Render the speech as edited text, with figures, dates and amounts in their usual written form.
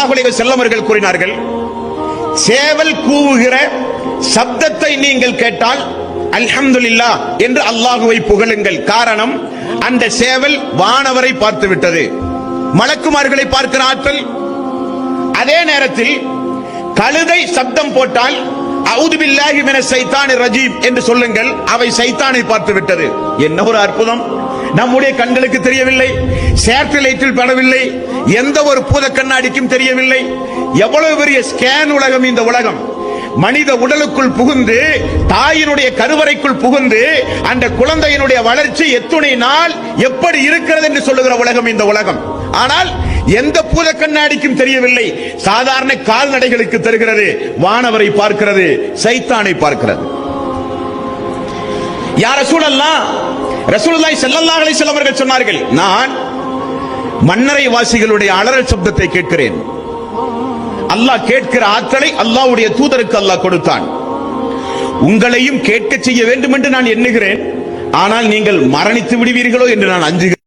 ஸல்லல்லாஹு அலைஹி வஸல்லம் அவர்கள் கூறினார்கள், சேவல் கூவுகிற சப்தத்தை நீங்கள் கேட்டால் அல்ஹம்துலில்லாஹ் என்று அல்லாஹுவை புகழுங்கள். காரணம், அந்த சேவல் வானவரை பார்த்து விட்டது, மலக்குமார்களை பார்க்கிற ஆற்றல். அதே நேரத்தில் கழுதை சப்தம் போட்டால் அஊது பில்லாஹி மினஷ் ஷைத்தானிர் ரஜீம் என்று சொல்லுங்கள், அவை சைத்தானை பார்த்து விட்டது. என்ன ஒரு அற்புதம்! நம்முடைய கண்களுக்கு தெரியவில்லை, சேட்டலைட்டில் படவில்லை, எந்த ஒரு பூத கண்ணாடிக்கும் தெரியவில்லை. எவ்வளவு பெரிய ஸ்கேன் உலகம் இந்த உலகம்! மனித உடலுக்குள் புகுந்து, தாயினுடைய கருவறைக்குள் புகுந்து, அந்த குழந்தையினுடைய வளர்ச்சி எத்துணை நாள் எப்படி இருக்கிறது என்று சொல்லுகிற உலகம் இந்த உலகம். ஆனால் எந்த பூத கண்ணாடிக்கும் தெரியவில்லை. சாதாரண கால்நடைகளுக்கு தெரிகிறது, வானவரை பார்க்கிறது, சைத்தானை பார்க்கிறது. யா ரசூலல்லாஹ், ரசூலுல்லாஹி ஸல்லல்லாஹு அலைஹி வஸல்லம் அவர்கள் சொன்னார்கள், நான் மன்னரை வாசிகளுடைய அலறல் சப்தத்தை கேட்கிறேன். அல்லாஹ் கேட்கிற ஆற்றலை அல்லாஹ்வுடைய தூதருக்கு அல்லாஹ் கொடுத்தான். உங்களையும் கேட்க செய்ய வேண்டும் என்று நான் எண்ணுகிறேன். ஆனால் நீங்கள் மரணித்து விடுவீர்களோ என்று நான் அஞ்சுகிறேன்.